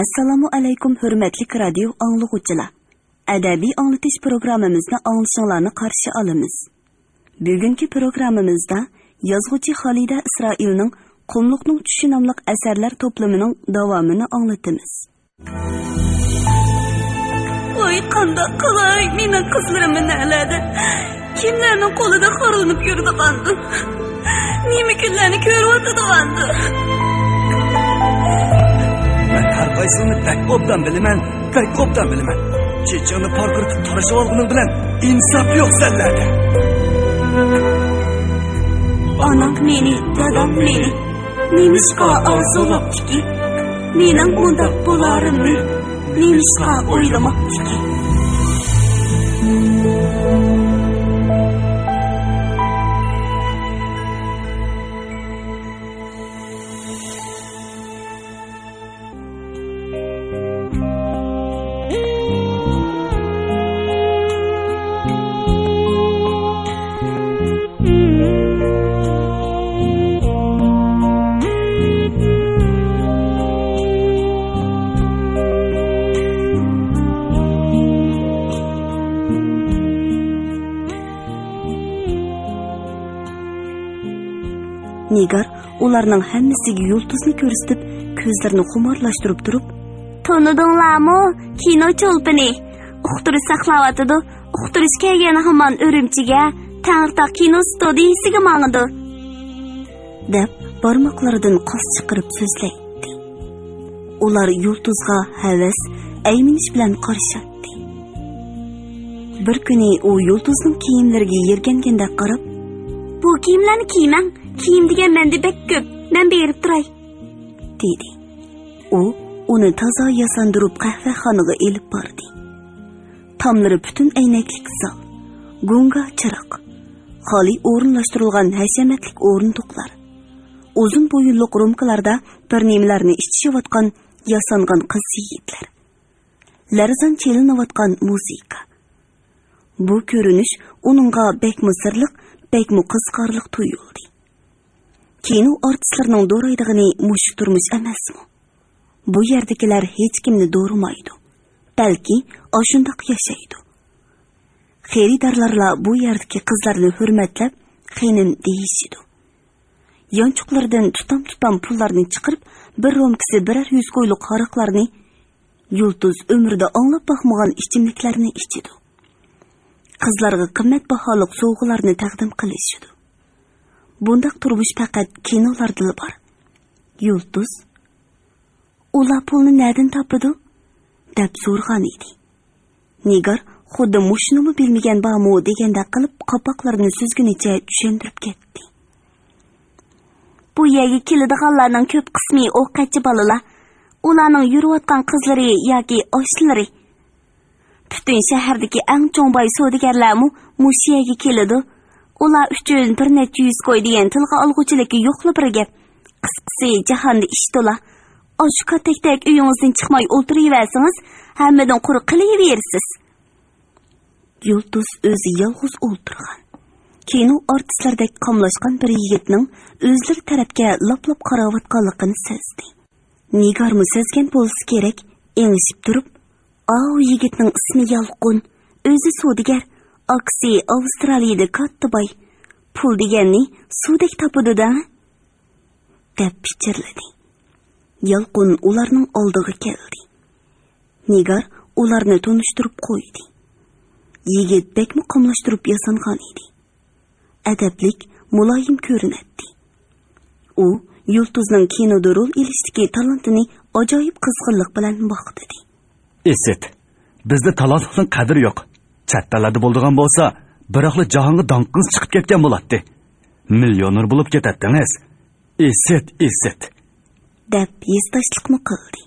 Assalomu alaykum hurmatli radio anglag'uvchilar. Adabiy anglatish programmamizni anglashinglarni qarshi olamiz. Bugungi programmamizda yozuvchi Xolida Isroilning Qumluqning tushi nomli asarlar to'plamining davomini anglatamiz. Voy qandoq qilay, mening qizlarimni naladi. Kimlarning qo'lida xo'rinib yurdi-qandu. Nima kunlarni ko'ryotdi-qandu. Men har qaysini pek obdan bilaman. Chechini parqirtib tarashib olganing bilan insof yo'q senlarda. Onam meni, dadam meni. Nemishqa orzulabdiki. Mening bundoq bo'larimni nemishqa o'ylamabdiki. Nigar ularning hammasiga yulduzni ko'rsatib, ko'zlarini xumorlashtirib turib, "Tanidinglarmi? Kino cho'lpini. Uqtirish saqlayotdi. Uqtirish kelgani hamon Urumchiga, Tangirtaq kino studiyasiga mangdi" deb barmoqlaridan qos chiqarib so'zlaydi. Ular yulduzga havas, ayminish bilan qarashadi. Bir kuni u yulduzning kiyimlariga yerganganda qarab, "Bu kiyimlarni kiymang. Kiyim degan menda bek ko'p. Men berib turay" dedi. U uni toza yasandirib qahvaxonaga elib bordi. Tomlari butun aynaklik zal, gunga chiroq, xoli o'rinlashtirilgan hashamatlik o'rindiqlar, uzun bo'yinliq rumkalarda bir nimalarni ichishayotgan yasangan qiz yigitlar, larzan chelinayotgan musiqa. Bu ko'rinish uningga bekmi sirliq, bekmi qiziqarliq tuyuldi. Kino artistlarining do'raydig'ini mushuk turmush emasmi? Bu yerdagilar hech kimni do'rimaydi. Balki ashundoq yashaydi. Xaridorlarla bu yerdagi qizlarni hurmatlab, xinin deyishidi. Yonchuqlardan tutam pullarni chiqarib, bir romkisi birer 100 qo'yliq haraqlarni, yulduz umrida anglab baxmagan ichimliklarni ichidi. Qizlarga qimmatbaho sovg'alarni taqdim qilishidi. Bundaq turmush faqat kinolarda bor. Yulduz ular pulni nerdan topadi deb so'rgan edi. Nigar xuddi mushnimi bilmagan bamu deganda qilib qopoqlarini suzgunicha tushuntirib ketdi. Bu yerga keladiganlarning ko'p qismi o'qitchi bolalar. Ularning yurayotgan qizlari yoki oshlari. Butun shahardagi eng chong boy savdogarlarmi mush yerga keladi. Ular uchun bir necha 100 qo'y degan tilga olg'uchilikka yo'qli bir gap. Qisqasi jahonda ish to'la. Osh katakdak uyingizdan chiqmay o'tiraversangiz, hammadan quruq qilaverasiz. Yulduz o'zi yolg'iz o'ltirgan. Kino artistlardek qamlashgan bir yigitning o'zlari tarafga lop-lop qarayotganligini sezdi. Nigarmi sezgan bo'lsa kerak, engishib turib, "O, yigitning ismi Yolqin, o'zi savdogar. Aksi Avstraliyada katta boy. Pul deganni suvdek topadi-da" deb pichirladi. Yolqin ularning oldiga keldi. Nigar ularni tanishtirib qo'ydi. Yigit bekmi qamlashtirib yasangan edi. Adablik, muloyim ko'rinadi. U yulduzning kinoda rol ilishdagi talantini ajoyib qizg'inlik bilan boqdi. "Eset, bizda talantning qadri yo'q. Chattalada bo'ldigan bo'lsa, biroqli jahonga donqingiz chiqib ketgan bo'ladi. Millioner bo'lib ketadingiz. Eset" deb yestashlikni qildi.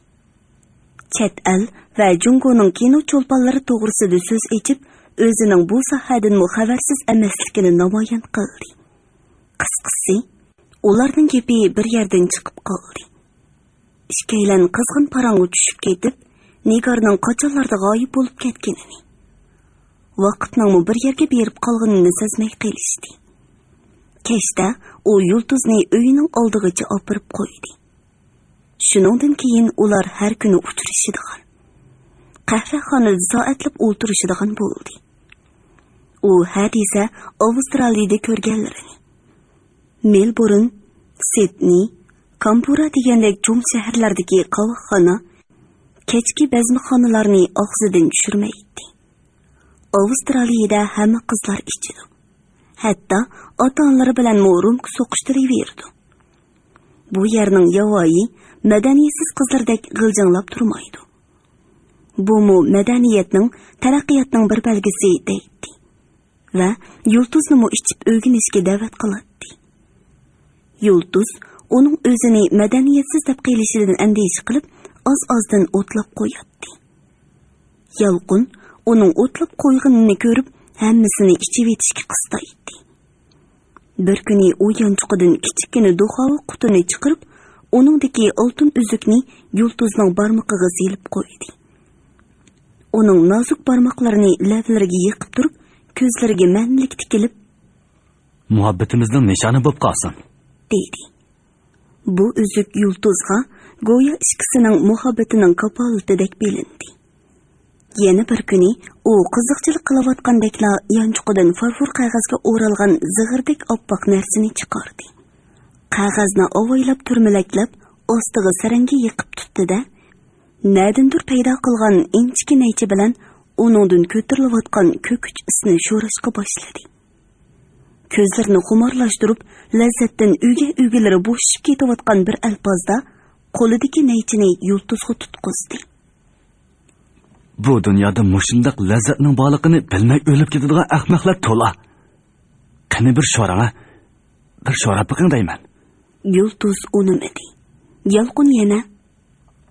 Chet el va Jungoning kino cho'lponlari to'g'risida so'z echib, o'zining bu sohadan xabarsiz emasligini namoyon qildi. Qisqasi, ularning gapi bir yerdan chiqib qoldi. Ishkaylan qizg'in parang'i tushib ketib, Nigarning qachonlarda g'oyib bo'lib ketganini, vaqtning bir yerga berib qolganini sezmay qilishdi. Kechda u yulduzni uyining oldigacha opirib qo'ydi. Shuningdan keyin ular har kuni uchrashadigan, qahvaxonada soatlab o'tirishadigan bo'ldi. U hadisa Avstraliyada ko'rganlarini, Melbourne, Sydney, Kampura degandek cho'ng shaharlardagi qahvaxona, kechki bazmxonalarni og'zidan tushirmaydi. Avstraliyada hamma qizlar ichidi. Hatto ota-onalari bilan mo'rum so'qishtirib Bu yerning yovvoyi, madaniyatsiz qizlardek g'iljanglab turmaydi. Bu madaniyatning, taraqqiyotning bir belgisi deydi. Va Yulduzni ichib o'rganishga da'vat qiladi. Yulduz uning o'zini madaniyatsiz deb qilishidan andisha qilib, oz-ozdan o'tlab qo'yadi. Yalqin uning o'tlab qo'yganini ko'rib, hammasini ichib etishga qistaydi. Bir kuni u yanchuqidan kichikina duxovi qutini chiqarib, uningdagi oltin uzukni Yulduzning barmog'iga silib qo'ydi. Uning nozik barmoqlarini lablariga yiqib turib, ko'zlariga manlik tikilib, "Muhabbatimizning nishoni bo'lib qolsin", dedi. Bu uzuk Yulduzga go'yo ikkisining muhabbatining kafolatidek bilindi. Yana bir kuni u qiziqchilik qilayotgandekla yanchuqidan farfur qog'ozga o'ralgan zig'irdek oppoq narsani chiqardi. Qog'ozni ovoylab turmalaklab, ostiga saranga yiqib tutdi-da, nadindir paydo qilgan inchkinaycha bilan uningdan ko'tarilayotgan ko'kuch isni sho'rashga boshladi. Ko'zlarini xumorlashtirib, lazzatdan uyga-uylari bo'shib ketayotgan bir alpozda qo'lidagi naychini Yulduzga tutqizdi. Bu dunyoda mushundaq lazzatning borligini bilmay o'lib ketadigan ahmoqlar to'la. Qani bir sho'ra biqing deyman. Yulduz unimadi. Yalqin yana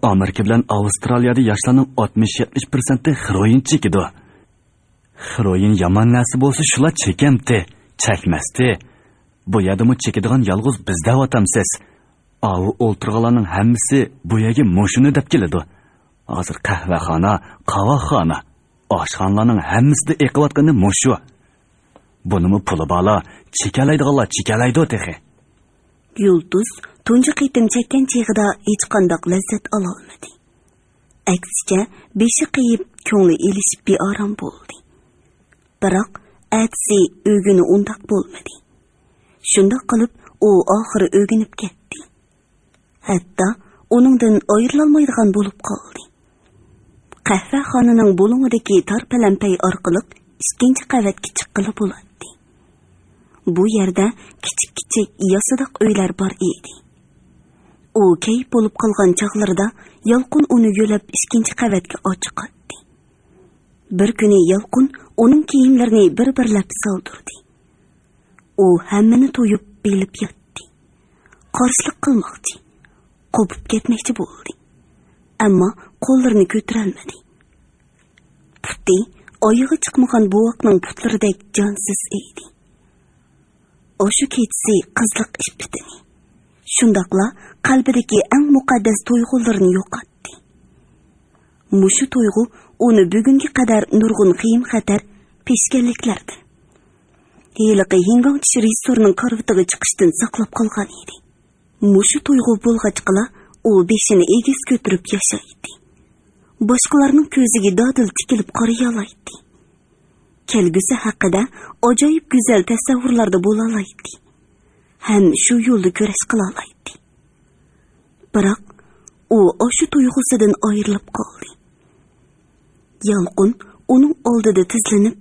Amerika bilan Avstraliyada yoshlarning 60-70% heroin chekidi. Heroin yomon narsa bo'lsa, shular chekamdi, chekmasdi. Bu yerda chekadigan yolg'iz bizda otamsiz. Avu o'ltirganlarning hammasi bu yerga mushuni deb keladi. Hozir qahvaxona, qavoxona, oshxonalarning hammasida eqiyotgani mushu. Bunimi puli bala, chekalaydiganlar chekalaydi tehi. Yulduz tunji qitim chekkan cheg'ida hech qanday lazzat ola olmadi. Aksicha beshi qiyib, ko'ngli elishib beorom bo'ldi. Biroq atsi o'gini undaq bo'lmadi. Shundoq qilib u oxiri o'ginib ketdi. Hatto uningdan ayrilolmaydigan bo'lib qoldi. Qahvaxonaning bo'lingidagi tor palampay orqali ikkinchi qavatga chiqqili bo'ladi. Bu yerda kichik yasidoq uylar bor edi. U kayib bo'lib qolgan chaqlarida Yalqin uni yo'lab ikkinchi qavatga ochiqatdi. Bir kuni Yalqin uning kiyimlarini bir-birlab soldirdi. U hammani to'yib bilib yotdi. Qarshilik qilmoqchi, qopib ketmoqchi bo'ldi. Ammo qo'llarini ko'tara olmadi. Putti oyog'i chiqmagan buvoqning putlaridek jonsiz edi. O'sha kechasi qizliq ish bitdi. Shundaqla qalbidagi eng muqaddas tuyg'ularini yo'qotdi. Mushu tuyg'u uni bugunga qadar nurg'un qiyin xatar peshkanliklardi. Heliqi hingongchi restoranning korvitiga chiqishdan saqlab qolgan edi. Mushu tuyg'u bo'lg'achqila u beshini egiz ko'tarib yashaydi. Boshqalarning ko'ziga dodil tikilib qaraya oladi. Kelgusi haqida ajoyib go'zal tasavvurlarda bo'la oladi. Ham shu yo'lda kurash qila oladi. Biroq u o'sha tuyg'usidan ayrilib qoldi. Yalqin uning oldida tizlanib,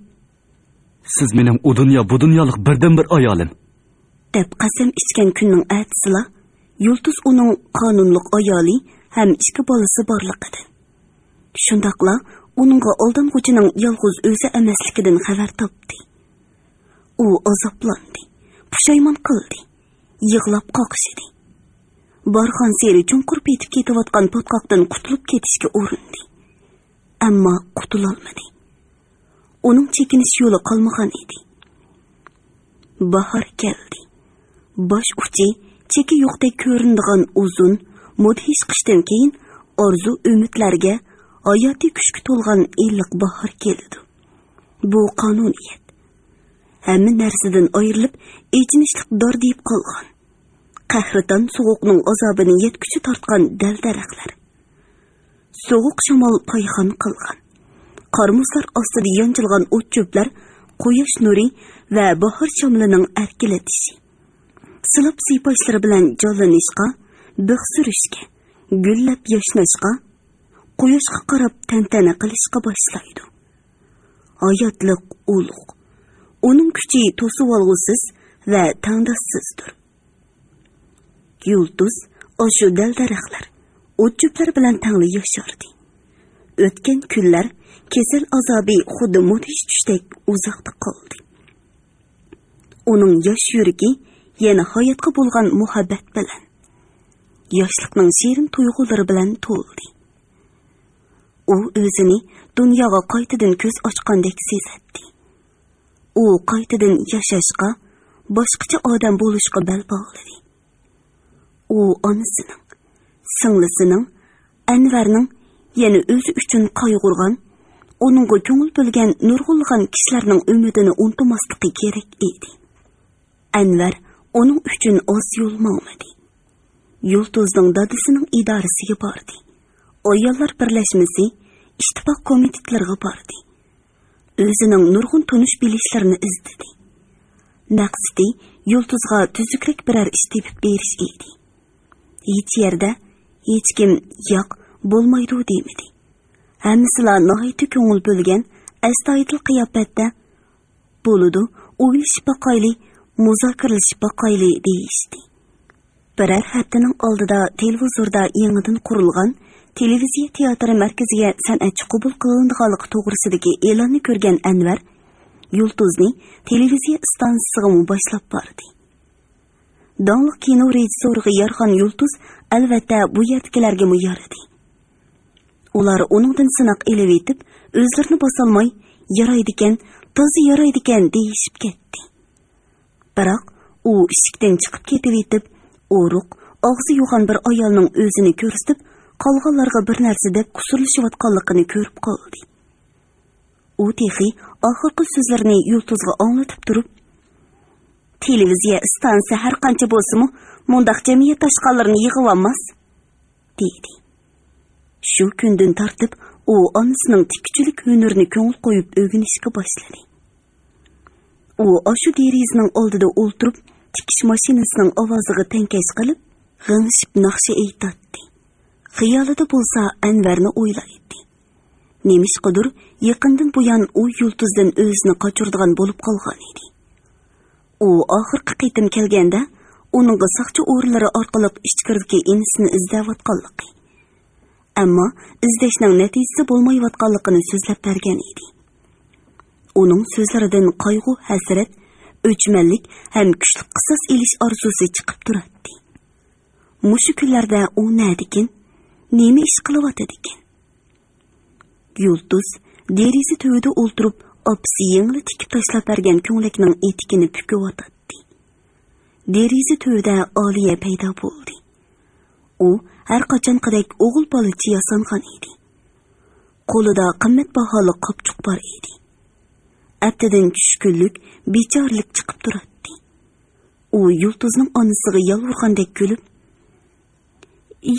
"Siz mening u dunyo bu dunyolik birdan bir ayolim" deb qasam ichgan kunning ertasiga Yulduz uning qonunliq ayoli ham ikki bolasi borligidan. Shundaqla uningga olding'uchining yolg'iz o'zi emasligidan xabar topdi. U azoblandi, pushaymon qildi, yig'lab qoqishdi. Borxon seri chunqur petib ketayotgan potqoqdan qutulib ketishga urindi. Ammo qutulolmadi. Uning chekinish yo'li qolmagan edi. Bahor keldi. Bosh uchi cheki yo'qdek ko'rinadigan uzun, mudhish qishdan keyin orzu umidlarga hayotiy kuchga to'lgan iliq bahor keldi. Bu qonuniyat. Hamma narsadan ayrilib, echinishlik dor deyib qolgan. Qahriton soğuqning azobini yetkichi tortgan dal-daraxtlar. Soğuq shamol payxon qilgan. Qarmuslar ostida yanchilgan o't-cho'plar, quyosh nuri va bahor shamlining erkilatishi. Silab siypashlari bilan jonlanishga, bix surishga, gullab yashnashga, quyoshga qarab tantana qilishga boshlaydi. Hayotliq ulug'. Uning kuchi to'sib olg'usiz va tangdossizdir. Yulduz oshu dal-daraxtlar, o't-cho'plar bilan tangli yashardi. O'tgan kunlar kesel azobi xuddi mudhish tushdek uzoqda qoldi. Uning yosh yuragi yana hayotga bo'lgan muhabbat bilan, yoshlikning shirin tuyg'ulari bilan to'ldi. U o'zini dunyoga qaytadan ko'z ochgandek sezadi. U qaytadan yashashga, boshqacha odam bo'lishga bel bog'ladi. U onasining, singlisining, Anvarning yana o'zi uchun qayg'urgan, uningga ko'ngil bo'lgan nurg'ulg'an kishilarning umidini unutmasligi kerak edi. Anvar uning uchun oz yo'l ma'madi. Yulduzning dadasining idorasiga bordi. Ayollar birlashmasi ittifoq komitetlariga bordi. O'zining nurg'un tunish bilishlarini izdadi. Maqsadi Yulduzga tuzukroq biror ish tepib berish edi. Hech yerda hech kim yo'q bo'lmaydi demadi. Hammasilar nihoyat ko'ngil bo'lgan, astoydil qiyofatda bo'ludi, o'ylashib boqayli, muzokaralashib boqayli deyishdi. Birar haftaning oldida televizorda yangidan qurilgan televiziya teatri markaziga san'atchi qabul qilinganligi to'g'risidagi e'lonni ko'rgan Anvar Yulduzni televiziya stansiyasiga boshlab bordi. Donliq kino rejissoriga yarxan Yulduz albatta bu yerdagilarga yaradi. Ular uningdan sinoq elib etib, o'zlarini bosolmay, yaraydigan, toza yaraydigan deyishib ketdi. Biroq u eshikdan chiqib ketib etib, o'ruq, og'zi yo'g'on bir ayolning o'zini ko'rsatib, qolganlarga bir narsa deb qusurlashayotganligini ko'rib qoldi. U texi oxirgi so'zlarini Yulduzga anglatib turib, televiziya stansiya har qancha bo'lsa-mu, mundaq jamiyat tashqalarini yig'ib olmas, dedi. Shu kundan tortib u onasining tikchilik hunarini ko'ngil qo'yib o'rganishga boshladi. U oshu derazaning oldida o'ltirib, tikish mashinasining ovoziga tankash qilib, g'ingshib naqsha aytadi. Xiyolida bo'lsa Anvarni o'ylaydi. Nemishqidir yaqindan buyon u Yulduzdan o'zini qochirdigan bo'lib qolgan edi. U oxirgi qitim kelganda uning saqchi o'rinlari orqali ichkirdagi inisini izlayotganligi. Ammo izdashning natijasi bo'lmayotganligini so'zlab bergan edi. Uning so'zlaridan qayg'u, hasrat, o'chmanlik ham kuchli qisos elish orzusi chiqib turadi. Mushu kunlarda u nadikin, nima ish qilyotdi ekan? Yulduz deraza tuvida o'ltirib, opsi yengli tikib tashlab bergan ko'nglakning etikini pukayotdi. Deraza tuvida Oliya paydo bo'ldi. U har qachonqidek o'g'il bolachi yasangan edi. Qo'lida qimmatbaho qopchuq bor edi. Attidan tushkunlik, bechorlik chiqib turadi. U Yulduzning onasiga yolvorgandek kulib,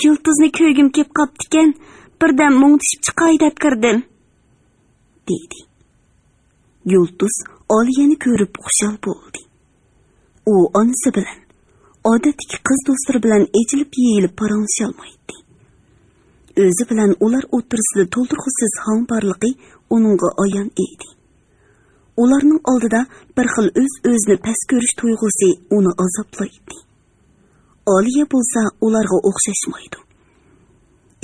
"Yulduzni ko'rgim kelib qopti-ekan, birdan mungtishib chiqay deb kirdim", dedi. Yulduz Oliyani ko'rib xushal bo'ldi. U onasi bilan, odatdagi qiz do'stlari bilan ejilib-yeyilib parangisholmaydi. O'zi bilan ular o'tirsida to'ldirg'usiz hamborligi uningga ayon edi. Ularning oldida bir xil o'z-o'zini past ko'rish tuyg'usi uni azoblaydi. Oliya bo'lsa ularga o'xshashmaydi.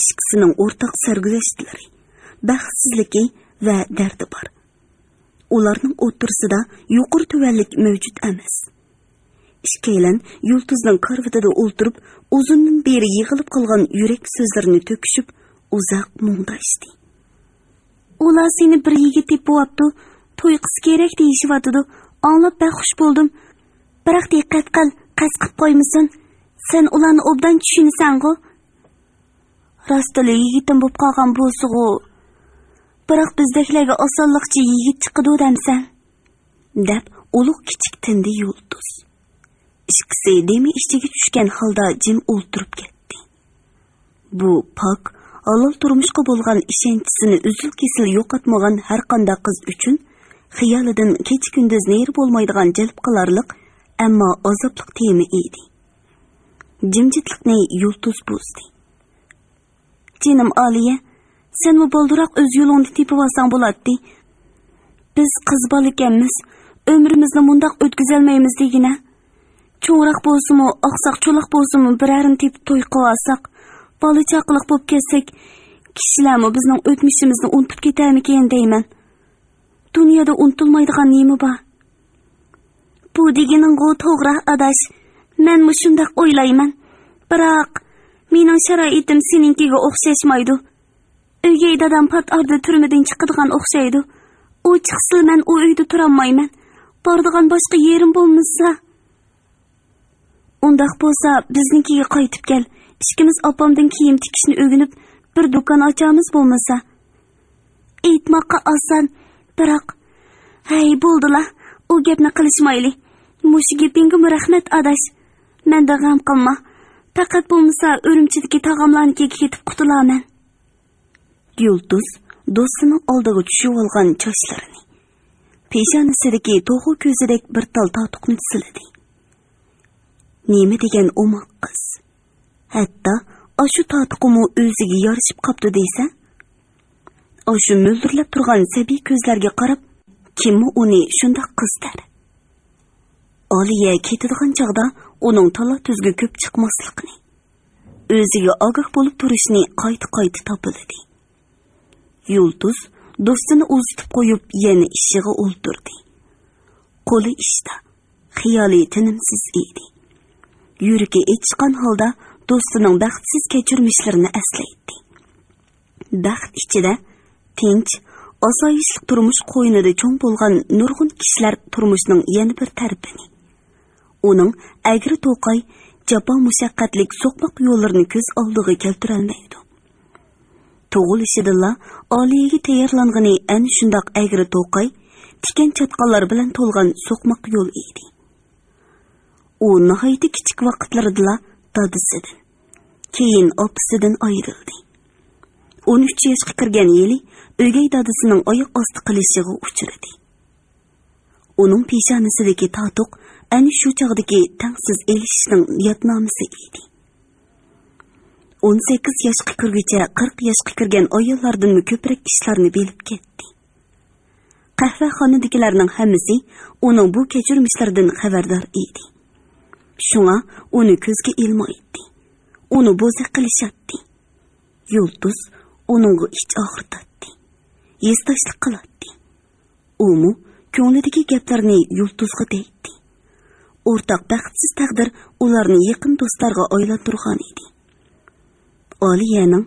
Ikkisining o'rtaq sarguzashtlari, baxtsizligi va dardi bor. Ularning o'tirsida yuqori tuvanlik mavjud emas. Ikkalan Yulduzning karvatida o'ltirib, uzundan beri yig'ilib qolgan yurak so'zlarini to'kishib, uzoq mungdashdi. "Ular seni bir yigit deb bo'pti, to'y qilsa kerak deyishibdi. Anglab baxush bo'ldim. Biroq diqqat qil, qasqib qo'ymasin. Sen ularni obdan tushunasan-ku. Rostli yigitim bo'lib qolgan bo'lsa-ku. Biroq bizdagilarga osonlikcha yigit chiqadi demsan", deb ulug' kichik tindi Yulduz. Ishqisi demi ishchiga tushgan holda jim o'ltirib ketdi. Bu pok, halol turmushga bo'lgan ishonchisini uzil-kesil yo'qotmagan har qanday qiz uchun xiyolidan kecha-kunduz neri bo'lmaydigan jalb qilarliq, ammo azobliq tema edi. Jimjitlikni yulduz buzdi. Jinim Aliya, sen bu bolduroq o'z yo'lingni tepib olsang bo'ladi. Biz qiz bola ekanmiz, ömrimizni mundaq o'tkazolmaymiz degina. Cho'roq bo'lsin-mi, oqsoq cho'loq bo'lsin-mi, birarini tepib to'y qilib olsak, bola chaqiliq bo'lib ketsak, kishilarmi bizning o'tmishimizni unutib ketarmikan deyman. Dunyoda unutilmaydigan nima bor? Bu deganing-ku to'g'ri, adash. Men shunday o'ylayman. Biroq mening sharoitim seninkiga o'xshashmaydi. Uyga dadam pat arda turmadan chiqadigan o'xshaydi. U chiqsa men u uyda tura olmayman. Bordigan boshqa yerim bo'lmasa. Undaq bo'lsa biznikiga qaytib kel. Ikkimiz opamdan kiyim tikishni o'rganib bir do'kon ochamiz bo'lmasa. Aytmoqqa oson, biroq hey bo'ldilar. U gapni qilishmayli. Mush gapingga rahmat adash. Menda g'am qilma. Faqat bo'lmasa Urumchidagi tog'amlarnikiga ketib qutulaman. Yulduz do'stining oldiga tushib olgan sochlarini, peshonasidagi to'g'ri ko'zidek bir tal totuqni siladi. Nima degan o'moq qiz. Hatto shu totuqimi o'ziga yarashib qopti deysa, shu mo'ldirlab turgan sabiy ko'zlarga qarab, kimmi uni shundoq qiz der? Oliya ketadigan chog'da uning tala-tuzga ko'p chiqmasligini, o'ziga ogoh bo'lib turishni qayta topiladi. Yulduz do'stini uzitib qo'yib yana ishiga o'ltirdi. Qo'li ishda, xiyoli tinimsiz edi. Yuragi ichgan holda do'stining baxtsiz kechirmishlarini eslaydi. Baxt ichida tinch, osoyishlik turmush qo'ynida cho'ng bo'lgan nurg'un kishilar turmushning yana bir tarafini, uning agri to'qay, jafo mushaqqatlik so'qmoq yo'llarini ko'z oldiga keltirolmaydi. Tug'ilishidilla Oliyaga tayyorlangani ana shundoq agri to'qay, tikan chatqonlar bilan to'lgan so'qmoq yo'l edi. U nihoyatda kichik vaqtlarida dadasidan, keyin opasidan ayrildi. 13 yoshga kirgan yili o'gay dadasining oyoq osti qilishiga uchradi. Uning peshonasidagi totuq ana shu chog'dagi tangsiz elishishning yodnomasi edi. 18 yoshga kirguncha 40 yoshga kirgan ayollardan ko'proq ishlarni bilib ketdi. Qahvaxonadagilarning hammasi uning bu kechirmishlaridan xabardor edi. Shunga uni ko'zga ilmaydi. Uni bo'za qilishadi. Yulduz uningga ich og'ritadi. Yestashlik qiladi. Umu ko'nglidagi gaplarni Yulduzga deydi. O'rtaq baxtsiz taqdir ularni yaqin do'stlarga aylantirgan edi. Oliyaning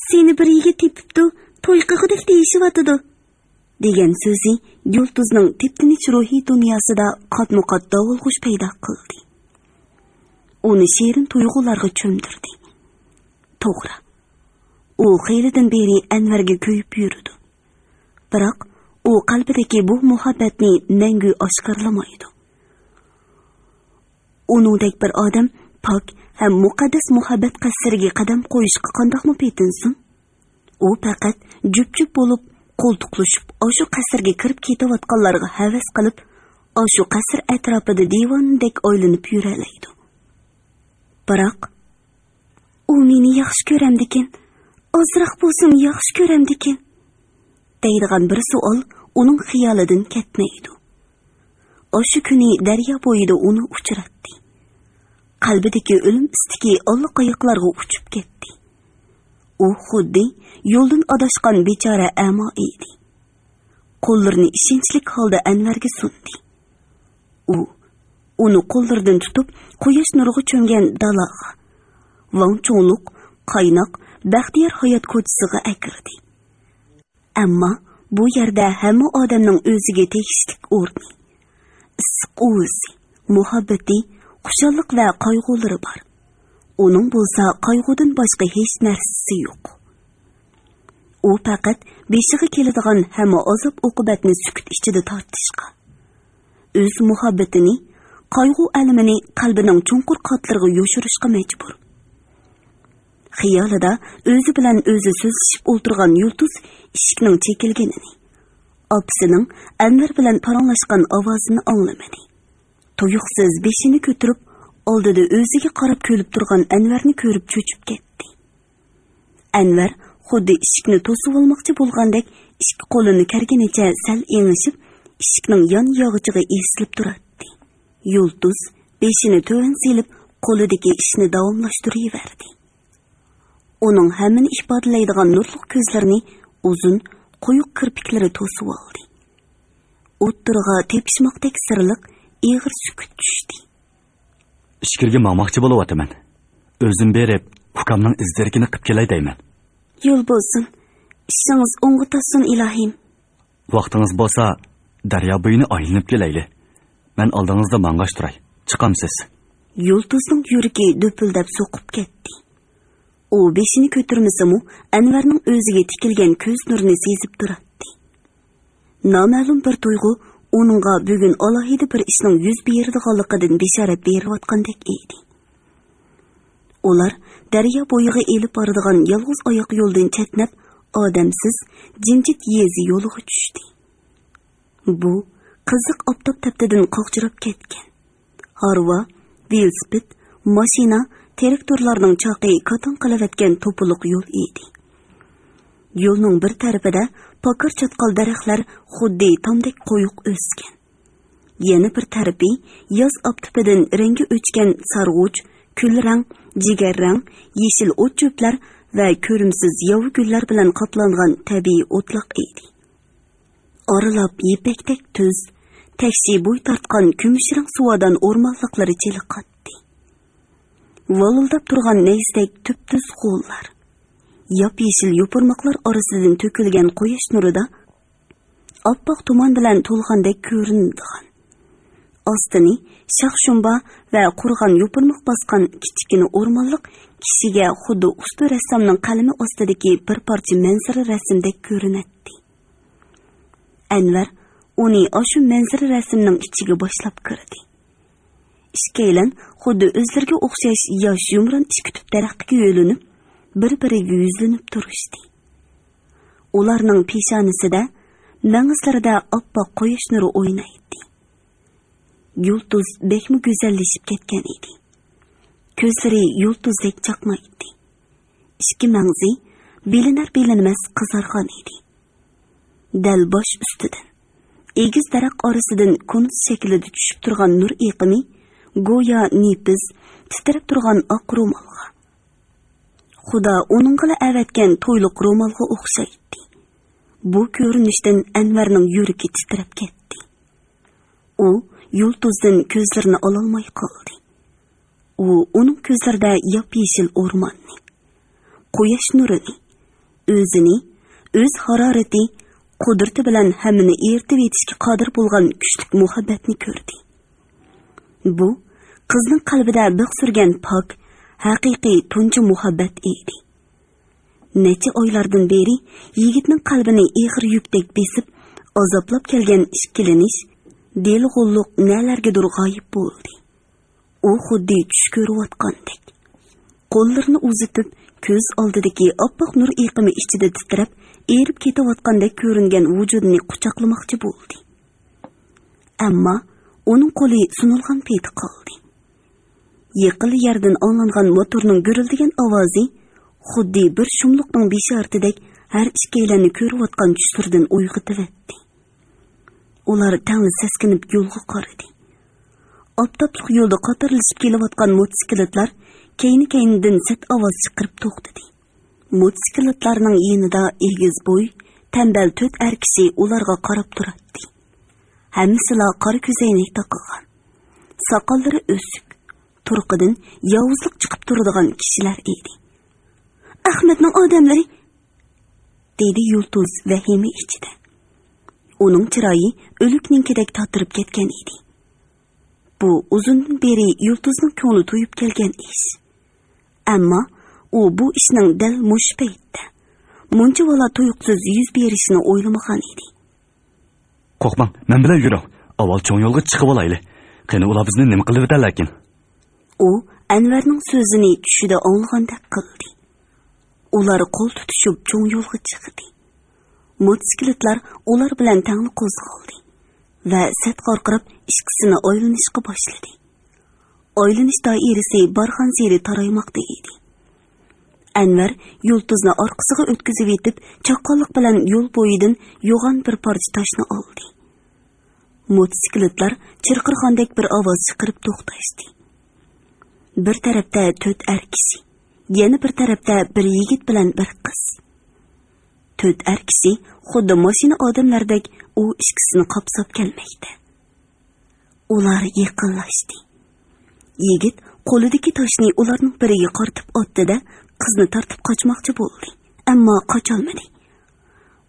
"Seni bir yigit tepibdi, to'y qilgudek deyishyotdi" degan so'zi Yulduzning teptinish ruhiy dunyosida qatma-qat davulg'ush paydo qildi. Uni shirin tuyg'ularga cho'mdirdi. To'g'ri, u xeylidan beri Anvarga ko'yib yurdi. Biroq u qalbidagi bu muhabbatni mangu oshkorlamaydi. Uningdek bir odam pok ham muqaddas muhabbat qasriga qadam qo'yishga qandoqmi petinsin? U faqat jup-jup bo'lib qo'ltiqlashib, shu qasrga kirib ketayotganlarga havas qilib, shu qasr atrofida divondek o'ylanib yuralaydi. Biroq u meni yaxshi ko'ramdikin, ozroq bo'lsin yaxshi ko'ramdikin deydigan bir savol uning xiyolidan ketmaydi. Shu kuni daryo bo'yida uni uchratdi. Qalbidagi o'lim istiki allaqayoqlarga uchib ketdi. U xuddi yo'ldan adashgan bechora amo edi. Qo'llarini ishonchlik holda Anvarga sundi. U uni qo'llaridan tutib quyosh nuriga cho'mgan dalaga, vangcho'liq, qaynoq, baxtiyor hayot ko'chasiga akirdi. Ammo bu yerda hamma odamning o'ziga tegishlik o'rni, issiq o'zi, muhabbati, xushallik va qayg'ulari bor. Uning bo'lsa qayg'udan boshqa hech narsasi yo'q. U faqat beshiga keladigan hamma azob uqubatni sukut ichida tortishga, o'z muhabbatini, qayg'u alamini qalbining chunqur qatlariga yo'shirishga majbur. Xiyolida o'zi bilan o'zi so'zlashib o'tirgan Yulduz eshikning chekilganini, opasining Anvar bilan paranglashgan ovozini anglamadi. Tuyuqsiz beshini ko'tarib, oldida o'ziga qarab ko'lib turgan Anvarni ko'rib cho'chib ketdi. Anvar xuddi eshikni to'sib olmoqchi bo'lgandek ikki qo'lini karganicha sal engishib, eshikning yon yog'ichiga esilib turardi. Yulduz beshini to'van silib, qo'lidagi ishni davomlashtiraverdi. Uning hammani ifodalaydigan nurli ko'zlarini uzun, quyuq kirpiklari to'sib oldi. O'ttirg'a tepishmoqdek sirliq, ig'ir sukut tushdi. Ishkirga maqmoqchi bo'lyapman. O'zim berib, ukamning izlarini qilib kelay deyman. Yo'l bo'lsin. Ishingiz o'ng'i tassin ilohim. Vaqtingiz bo'lsa, daryo bo'yini aylanib kelayli. Men oldingizda mang'ash turay. Chiqamsiz. Yulduzning yuragi do'pildab so'qib ketdi. U beshini ko'tarmasa-mu, Anvarning o'ziga tikilgan ko'z nurini sezib turardi. Noma'lum bir tuyg'u uningga bugun alohida bir ishning yuz beradiganligidan bishorat berayotgandek edi. Ular daryo bo'yiga elib boradigan yolg'iz oyoq yo'ldan chetnab, odamsiz, jimjit yezi yo'liga tushdi. Bu qiziq oftob taptidan qoqchirab ketgan. Harva, velosiped, mashina, traktorlarning chaqi qatan qilayotgan to'piliq yo'l edi. Yo'lning bir tarafida pakar chatqal daraxtlar xuddi tomdek qo'yuq o'sgan. Yana bir tarafi yoz oftobidan rangi o'chgan sarg'uch, kulrang, jigarrang, yeshil o't cho'plar va ko'rimsiz yovu gullar bilan qoplangan tabiiy o'tloq edi. Oralab yipakdek tuz, taksi bo'y tortgan kumushrang suvodan o'rmonliqlari chiliqatdi. Volildab turgan nayzdek tub-tuz g'o'llar, yop-yeshil yopirmoqlar orasidan to'kilgan quyosh nurida oppoq tuman bilan to'lgandek ko'rinadigan. Ostini shaxshumba va qurg'an yopirmoq bosgan kichkina o'rmonliq kishiga xuddi usta rassomning qalami ostidagi bir parcha manzara rasmdek ko'rinadi. Anvar uni o'sha manzara rasmning ichiga boshlab kirdi. Ishkaylan xuddi o'zlariga o'xshash yosh yumron ish kutib daraxtga yo'linib, bir-biriga yuzlanib turishdi. Ularning peshonisida, mang'izlarida oppoq quyosh nuri o'ynaydi. Yulduz bekmi go'zallashib ketgan edi. Ko'zlari yulduzdek chaqnaydi. Ikki mang'zi bilinar-bilinmas qizargan edi. Dal bosh ustidan, egiz daraxt orasidan konus shaklida tushib turgan nur eqimi go'yo nepiz titrab turgan oq ro'molga. Xudo uningga avatgan to'yliq ro'molga o'xshaydi. Bu ko'rinishdan Anvarning yuragi titrab ketdi. U Yulduzdan ko'zlarini ololmay qoldi. U uning ko'zlarida yop-yeshil o'rmonni, quyosh nurini, o'zini, o'z harorati, qudrati bilan hammani eritib etishga qodir bo'lgan kuchli muhabbatni ko'rdi. Bu qizning qalbida big' surgan pok, haqiqiy tunji muhabbat edi. Necha oylardan beri yigitning qalbini eg'ir yukdek besib, azoblab kelgan ishkilanish, delg'ulluq nalargadir g'oyib bo'ldi. U xuddi tush ko'rayotgandek, qo'llarini uzitib, ko'z oldidagi oppoq nur eqimi ichida titrab, erib ketayotgandek ko'ringan vujudini quchoqlamoqchi bo'ldi. Ammo uning qo'li sunilgan payti qoldi. Yiqil yerdan anglangan motorning gurildigan ovozi xuddi bir shumliqning beshortidek har ikkaylarni ko'rayotgan tushirdan uyg'otibdi. Ular tangli seskinib yo'lga qaradi. Oftoblik yo'lda qatorlashib kelayotgan motosikletlar kayni-kaynidan set ovoz chiqarib to'xtadi. Motosikletlarning yonida egiz bo'y, tambal 4 er kishi ularga qarab turardi. Hammasi qora ko'zoynak taqilgan. Soqollari o'sik, turqidan yovuzlik chiqib turadigan kishilar edi. Ahmadning odamlari, dedi Yulduz vahima ichida. Uning chiroyi o'likninkidek tatirib ketgan edi. Bu uzundan beri Yulduzning ko'ngli to'yib kelgan ish. Ammo u bu ishning dal mush paytda muncha vala tuyuqsiz yuz berishini o'ylamagan edi. Qo'rqmang, men bilan yuring. Avval cho'ng yo'lga chiqib olayli. Qani ular bizni nima qilib o'tarlarkin? U Anvarning so'zini tushida anglagandek qildi. Ular qo'l tutishib cho'ng yo'lga chiqdi. Motosikletlar ular bilan tangli qo'zg'aldi va set qorqirib ishqisini oylanishga boshladi. Oylanish doirasi barxan seri taraymoqda edi. Anvar Yultuzni orqasiga o'tkazib yetib, chaqqonlik bilan yo'l bo'yidan yo'g'on bir parcha toshni oldi. Motosikletlar chirqirgandek bir ovoz chiqarib to'xtashdi. Bir tarafda 4 er kishi, yana bir tarafda bir yigit bilan bir qiz. 4 er kishi xuddi mashina odamlardek u ishkisini qopsab kelmoqda. Ular yaqinlashdi. Yigit qo'lidagi toshni ularning biriga qartib otdi-da, qizni tortib qochmoqchi bo'ldi, ammo qocholmadi.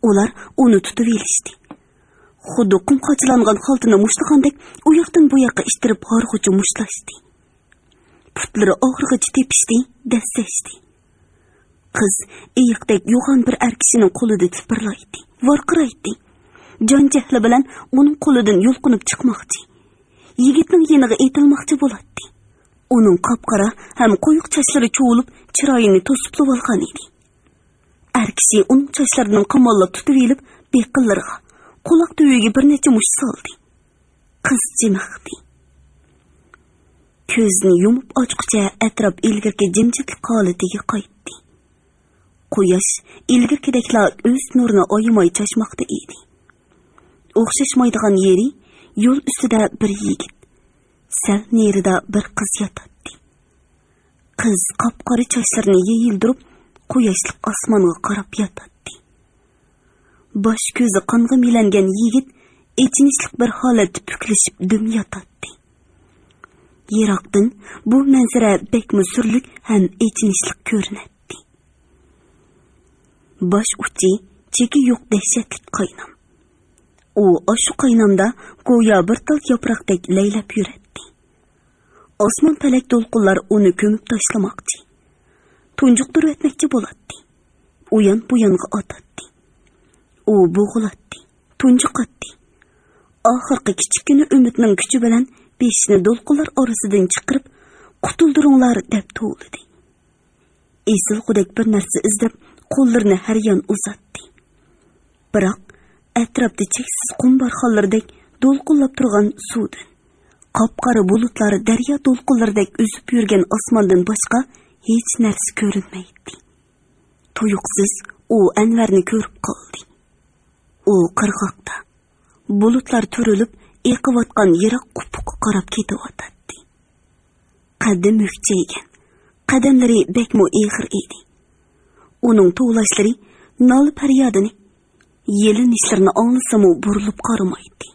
Ular uni tutib elishdi. Xuddi qum qochilangan xaltini mushtagandek u yoqdan bu yoqqa ishtirib horg'uchi mushlashdi. Putlari og'rig'icha tepishdi, dassashdi. Qiz iyiqdek yo'g'on bir er kishining qo'lida tipirlaydi, vorqiraydi. Jon jahli bilan uning qo'lidan yulqinib chiqmoqchi. Yigitning yeniga etilmoqchi bo'ladi. Uning qop-qora ham qo'yiq sochlari cho'lib, chiroyini to'sib olgan edi. Er kishi uning sochlaridan qamollab tutib elib, beqillariga, quloq tuyiga bir necha mush soldi. Qiz jimaqdi. Ko'zni yumib ochqicha atrof ilgirki jimjitlik holatiga qaytdi. Quyosh ilgirkidekla o'z nurini oyimay chashmoqda edi. O'xshashmaydigan yeri yo'l ustida bir yigit, sal nerida bir qiz yotadi. Qiz qop-qora sochlarini yeyildirib, quyoshlik osmonga qarab yotadi. Bosh ko'zi qonga milangan yigit echinishlik bir holatda puklashib dum yotadi. Yiroqdan bu manzara bek musurlik ham echinishlik ko'rinadi. Bosh uchi cheki yo'q dahshatli qaynam. U oshu qaynamda go'yo bir tal yaproqdek laylab yuradi. Osmon palak to'lqinlar uni ko'mib tashlamoqchi. Tunjuqtirib o'tmoqchi bo'ladi. Uyan bu yonga otadi. U bo'g'iladi, tunjuqadi. Oxirgi kichikina umidning kuchi bilan beshini to'lqinlar orasidan chiqarib, qutuldiringlar deb to'ldi. Esil qudek bir narsa izlab, qo'llarini har yon uzatdi. Biroq atrofda cheksiz qum barxanlaridek to'lqinlab turgan suvdan, qop-qora bulutlar daryo to'lqinlaridek uzib yurgan osmondan boshqa hech narsa ko'rinmaydi. Tuyuqsiz u Anvarni ko'rib qoldi. U qirg'oqda bulutlar turilib, eqiyotgan yiroq qupuqqa qarab ketayotdi. Qaddi mukchaygan, qadamlari bekmo eg'ir edi. Uning to'vlashlari nol faryodini, yelinishlarni anglasam-u burilib qaramaydi.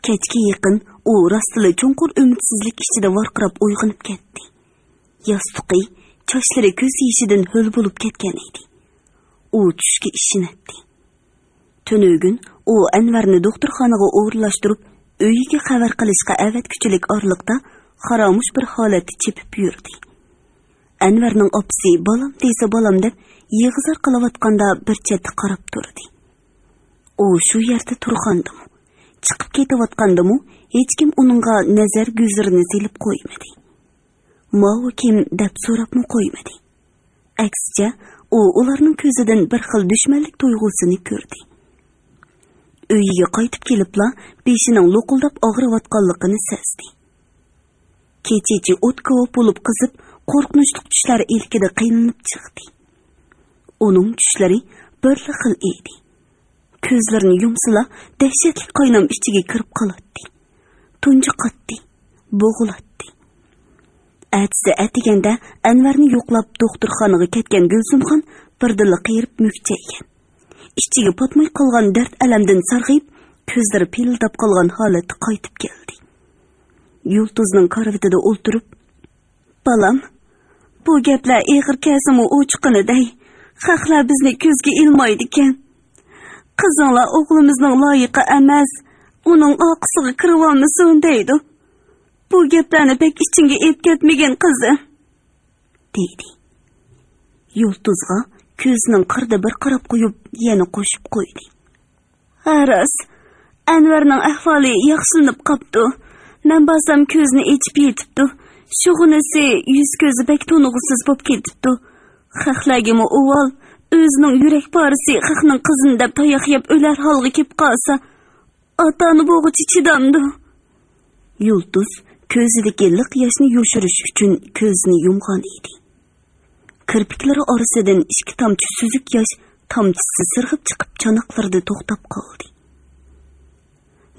Kechga yaqin u rostli chunqur umidsizlik ichida varqirab uyg'onib ketdi. Yostiqi, chochlari ko'z yeshidan ho'l bo'lib ketgan edi. U tushga ishinadi. Tunugun u Anvarni doktorxonaga o'g'irlashtirib, uyiga xabar qilishga avatkuchilik orliqda xaromush bir holatda chepib yurdi. Anvarning opsi bolam desa bolam deb yig'izar qilayotganda bir chetda qarab turdi. U shu yerda turgandimi, chiqib ketayotgandimi, hech kim uningga nazar guzirini silib qo'ymadi. Ma'u kim deb so'rabmi qo'ymadi. Aksicha, u ularning ko'zidan bir xil dushmanlik tuyg'usini ko'rdi. Uyiga qaytib kelibla beshining lo'qildab og'riyotganligini sezdi. Kechichi o'tga bo'lib qizib, qo'rqinchli tushlari ilkida qiynalib chiqdi. Uning tushlari bir xil edi. Ko'zlarini yumsila dahshatli qaynam ichiga kirib qoladi. Tunjiqatdi, bo'g'iladi. Atsi atiganda Anvarni yo'qlab doktorxonaga ketgan Gulsumxon birdilla qiyirib mukchaygan. Ichiga potmay qolgan dard alamdan sarg'ayib, ko'zlari pilildab qolgan holatda qaytib keldi. Yultuzning karvetida o'ltirib, "Balam, bu gaplar eg'ir kasimu o'chqiniday, haqlar bizni ko'zga ilmaydi ekan. Qizinglar o'g'limizning loyiqi emas, uning oqisiga kirib olmasin deydi. Bu gaplarni pek ichingga etkatmagan qizi," dedi. Yultuzga ko'zining qirda bir qarab qo'yib, yana qo'shib qo'ydi. "Aras, Anvarning ahvoli yaxshilanib qopti. Men basam ko'zni echib yetibdi. Shug'unisi yuz ko'zi bek to'nug'isiz bo'lib ketibdi. Xalqlarga o'val o'zining yurak parisi xalqning qizini deb tayoq yeb o'lar holga kelib qolsa, otani bo'g'ichi chidamdi. Yulduz ko'zidagi liq yoshni yoshirish uchun ko'zini yumgan edi. Kirpiklari orasidan ikki tomchi suzuk yosh tomchisi sirg'ib chiqib chanoqlarida to'xtab qoldi.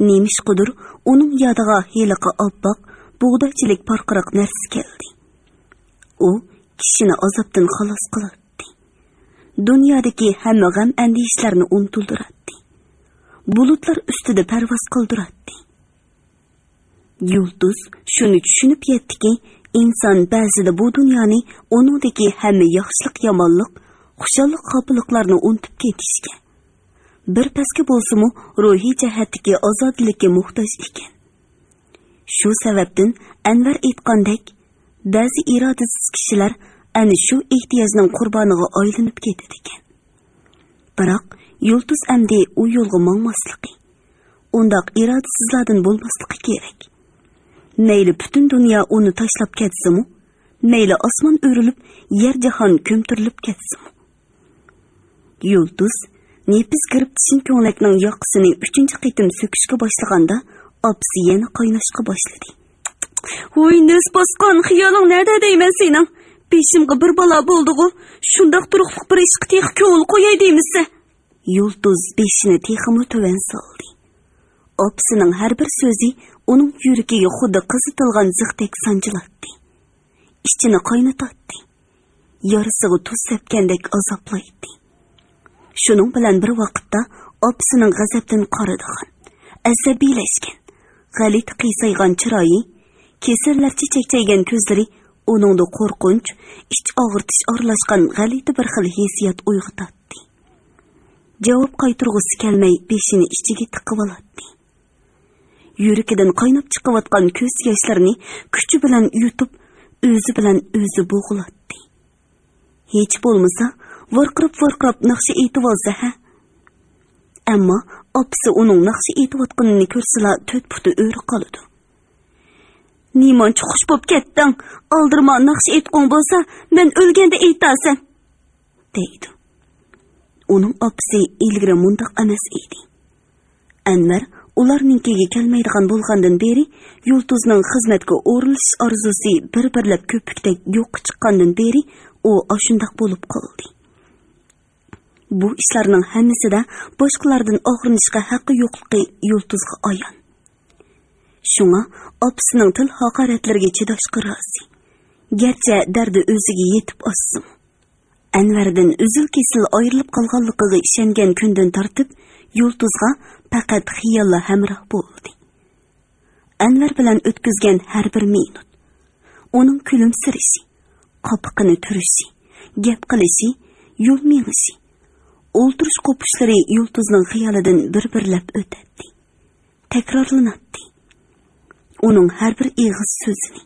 Nemishqidir uning yodiga heliqi oppoq bug'doychilik parqaroq narsa keldi. U kishini azobdan xalos qiladi. Dunyodagi hamma g'am andishlarni unutildiradi. Bulutlar ustida parvoz qildiradi. Yulduz shuni tushunib yetdiki, inson ba'zida bu dunyoni uningdagi hamma yaxshilik, yomonlik, xushallik, xofaliqlarni unutib ketishga, bir pasga bo'lsa-mu ruhiy jihatdagi ozodlikka muhtoj ekan. Shu sababdan Anvar aytgandek, ba'zi irodasiz kishilar ana shu ehtiyojning qurboniga aylanib ketadi ekan. Biroq Yulduz amdi u yo'lga mangmasligi, undaq irodasizlardan bo'lmasligi kerak. Mayli butun dunyo uni tashlab ketsa-mu, mayli osmon o'rilib, yer jahon ko'mtirilib ketsa-mu. Yulduz nepis kirib tishin ko'nglakning yoqisini 3-qitim so'kishga boshlaganda, opsi yana qaynashga boshladi. Voy, nes bosqan xiyoling nada deyman sening? Beshimga bir balo bo'ldi-ku. Shundaq turuqliq bir ishqi tex ko'ngil qo'yay deymisi? Yulduz beshini teximi to'van soldi. Opsining har bir so'zi uning yuragiga xuddi qizitilgan ziqdek sanjilatdi. Ichini qaynatdi. Yarasiga tuz sepgandek azoblaydi. Shuning bilan bir vaqtda opsining g'azabdan qoridigan, asabiylashgan, g'alit qiyshaygan chiroyi, kesarlarcha chekchaygan ko'zlari uningda qo'rqinch, ich og'irtish aralashgan g'alati bir xil hissiyot uyg'otdi. Javob qaytarg'isi kelmay beshini ichiga tiqib oldi. Yuragidan qaynab chiqayotgan ko'z yoshlarini kuchi bilan yutib, o'zi bilan o'zi bo'g'iladi. Hech bo'lmasa, varqirab naqshi aytib olsa, ha? Ammo opsi uning naqshi aytayotganini ko'rsala to'rt puti o'ri qoladi. Nimonchi xush bo'p ketding? Oldirma naqshi aytqong bo'lsa, men o'lganda aytasan, deydi. Uning opsi ilgari mundaq emas edi. Anvar ularninkiga kelmaydigan bo'lgandan beri Yulduzning xizmatga o'rilish orzusi bir-birlab ko'pikdek yo'q chiqqandan beri u ashundaq bo'lib qoldi. Bu ishlarning hammasida boshqalardan og'rinishga haqqi yo'qligi Yulduzga ayon. Shunga opsining til haqoratlariga chidashga rozi. Garchi dardi o'ziga yetib ossin. Anvardan uzil-kesil ayrilib qolganligiga ishongan kundan tortib Yulduzga faqat xiyollar hamroh bo'ldi. Anvar bilan o'tkazgan har bir minut, uning kulimsirishi, qopiqini turishi, gap qilishi, yo'l menishi, o'ltirish qo'pishlari Yulduzning xiyolidan bir-birlab o'tadi, takrorlanadi. Uning har bir ig'iz so'zini,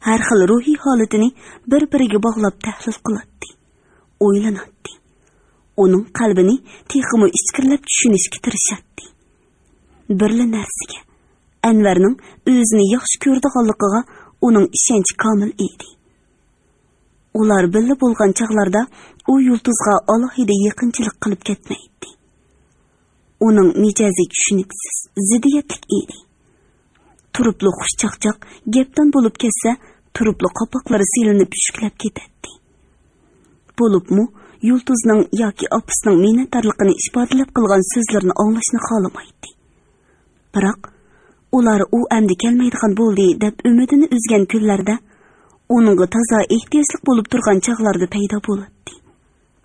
har xil ruhiy holatini bir-biriga bog'lab tahlil qiladi, o'ylanadi. Uning qalbini texmi ichkirlab tushunishga tirishadi. Birla narsaga, Anvarning o'zini yaxshi ko'rdiganligiga uning ishonchi komil edi. Ular birga bo'lgan chaqlarda u Yulduzga alohida yaqinchilik qilib ketmaydi. Uning mijozi tushuniksiz, ziddiyatlik edi. Turupli xushchaqchaq gapdan bo'lib ketsa, turupli qopoqlari silinib shuklab ketadi. Bo'libmi Yulduzning yoki opisining minnatdorligini ifodalab qilgan so'zlarini anglashni xohlamaydi. Biroq ular u endi kelmaydigan bo'ldi deb umidini uzgan kunlarda uningga toza ehtiyojli bo'lib turgan chaqlarda paydo bo'ladi.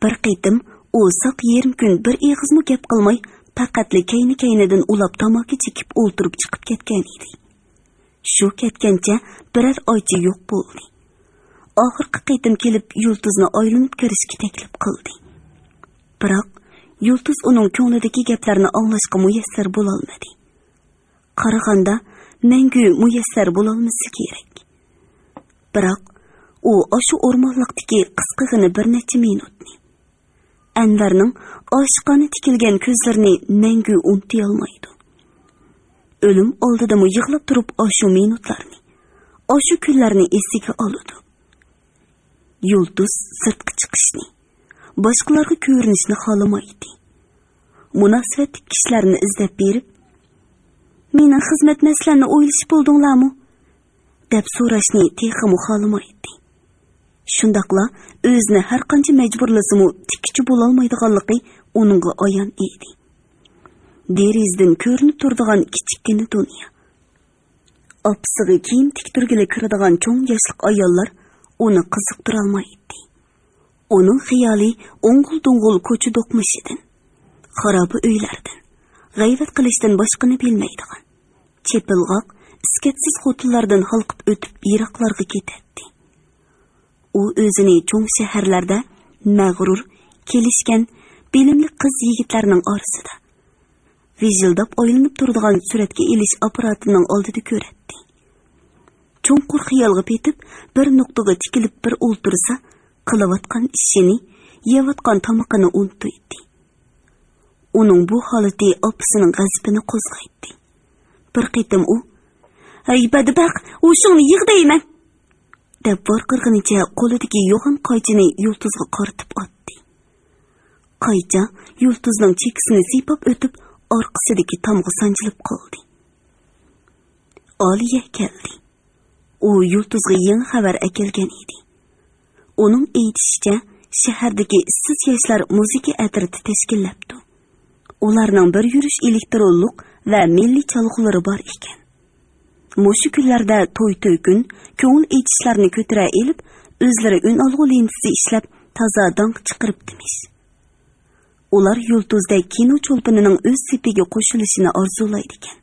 Bir qitim u soq 20 kun bir ig'izmi gap qilmay, faqatli kayni-kaynidan ulab tamaki chekib o'ltirib chiqib ketgan edi. Shu ketgancha biror oycha yo'q bo'ldi. Oxirgi qitim kelib Yulduzni aylanib kirishga taklif qildi. Biroq Yulduz uning ko'nglidagi gaplarni anglashga muyassar bo'la olmadi. Qaraganda mengu muyassar bo'la olmasi kerak. Biroq u o'sha o'rmonlikdagi qisqagina bir necha minutni Anvarning oshiqona tikilgan ko'zlarini mengu unuta olmaydi. Ölüm oldidimi yig'lab turib oshu minutlarni, oshu kunlarni esiga oladi. Yulduz sirtqi chiqishni, boshqalarga ko'rinishni xolamaydi. Munosabat kishilarni izlab berib, "Mening xizmat masalamni o'ylashib bo'ldinglarmi?" deb so'rashni texmi xolamaydi. Shundaqla o'zini har qancha majburlasimi tikkichi bo'la olmaydiganligi uningga ayon edi. Derizdan ko'rinib turadigan kichikgina dunyo. Opsig'i kiyim tiktirgili kiradigan cho'ng yoshli ayollar uni qiziqtira olmaydi. Uning xiyoli o'ng'ul-do'ng'ul ko'cha do'qmishidan, xaroba uylardan, g'ayvat qilishdan boshqani bilmaydigan, chepilg'oq, iskatsiz xotinlardan halqib o'tib yiroqlarga ketadi. U o'zini cho'ng shaharlarda mag'rur, kelishgan, bilimli qiz-yigitlarning orasida vijildab o'ylanib turadigan suratga elish apparatining oldida ko'radi. Cho'nqur xiyolga petib, bir nuqtaga tikilib bir o'ltirsa, qilayotgan ishini, yeyotgan tomoqini unutdi. Uning bu holati opasining g'azabini qo'zg'aydi. Bir qitim u, "Ey badbaxt, o'shingni yig' deyman!" deb vorqirganicha qo'lidagi yo'g'on qaychini yulduzga qaratib otdi. Qaycha yulduzning chekisini siypab o'tib, orqasidagi tomga sanjilib qoldi. Oliya keldi. U yulduzga yangi xabar akelgan edi. Uning aytishicha, shahardagi issiz yoshlar muzika atriti tashkillabdi. Ularning bir yurish elektronlik va milliy chalg'ulari bor ekan. Mushu kunlarda to'y-to'ykun, ko'ngil aytishlarni ko'tara elib, o'zlari un olg'u lentasi ishlab toza donq chiqiribdimish. Ular yulduzda kino cho'lpinining o'z sepiga qo'shilishini orzulaydi ekan.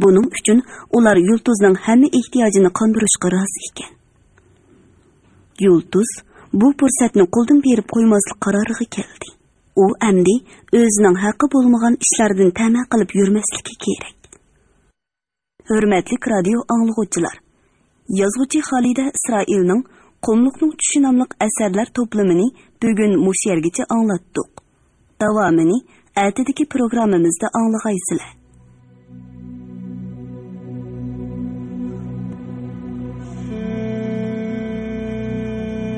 Buning uchun ular yulduzning hamma ehtiyojini qondirishga rozi ekan. Yulduz bu fursatni qo'ldan berib qo'ymaslik qaroriga keldi. U amdi o'zining haqqi bo'lmagan ishlardan ta'ma qilib yurmasligi kerak. Hurmatli radio anglag'uvchilar, yozuvchi Xolida Isroilning Qumliqning tushi nomli asarlar to'plamini bugun mush yergacha anglatdik. Davomini atidagi programmamizda anglag'aysizlar.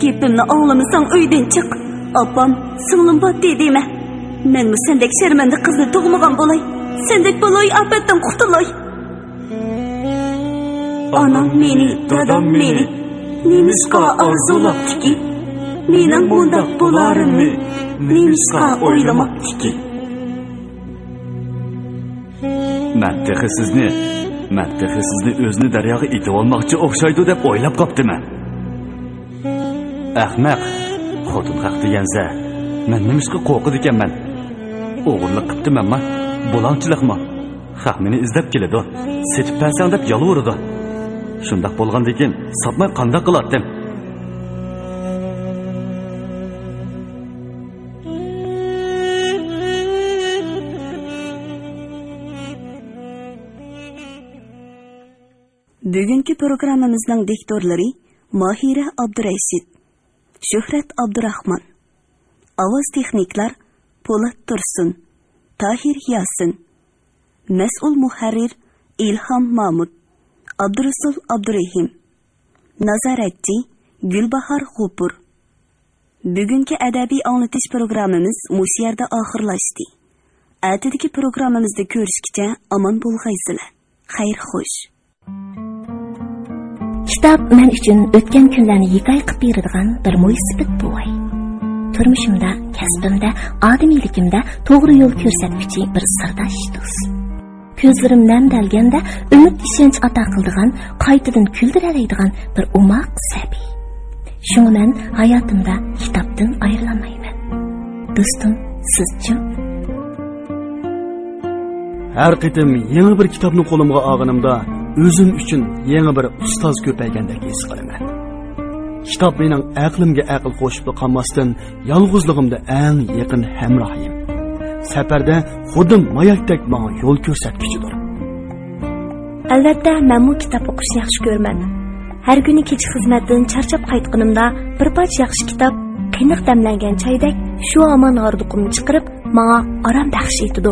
Gepimni anglamasang uydan chiq. Opam, singlim botdi deyma. Men sendek sharmanda qizni tug'magan bo'lay. Sendek bo'lay ofatdan qutulay. Anam meni, dadam meni nemishqa orzulabdiki, mening bundoq bo'larimni nemishqa o'ylamabdiki. Men sizni o'zini daryoga etib olmoqchi o'xshaydi deb o'ylab qopdiman. Ahmaq, xotin haq degansa, men nemishqa qo'rqid ekanman. O'g'irlik qilibdimanmi? Bo'lonchilikmi? Haq meni izlab keladi. Setib bersang deb yolvordi. Shundaq bo'lgandan sotmay qanday qilatdim? Bugungi programmamizning diktorlari Mahira Abdurashid, Shuhrat Abdurahmon, ovoz texniklar Po'lat Tursun, Tahir Yasin, mas'ul muharrir Ilhom Mahmud, Abdurasul Abdurahim, nazoratchi Gulbahor G'upur. Bugungi adabiy anglatish programmamiz mush yerda oxirlashdi. Atidagi programmamizda ko'rishgacha omon bo'lg'aysizlar. Xayr xo'sh. Kitob men uchun o'tgan kunlarni hikoya qilib beradigan bir mo'ysibit bo'y. Turmushimda, kasbimda, odamiyligimda to'g'ri yo'l ko'rsatuvchi bir sirdosh do'st. Ko'zlarim namdalganda umid ishonch ato qiladigan, qaytadan kuldiradigan bir umoq sabiy. Shuni men hayotimda kitobdan ayrilmayman. Do'stim, sizchi? Har qitim yangi bir kitobni qo'limga olganimda o'zim uchun yangi bir ustoz ko'paygandek his qilaman. Kitob mening aqlimga aql qo'shib qolmasdan yolg'izligimda eng yaqin hamrohim. Safarda xudim mayakdek menga yo'l ko'rsatkichidir. Albatta, men bu kitob o'qishni yaxshi ko'raman. Har kuni kech xizmatdan charchab qaytganimda bir parcha yaxshi kitob, qiynoq damlangan choydek shu omon g'orduqimni chiqarib, menga orom baxsh etadi.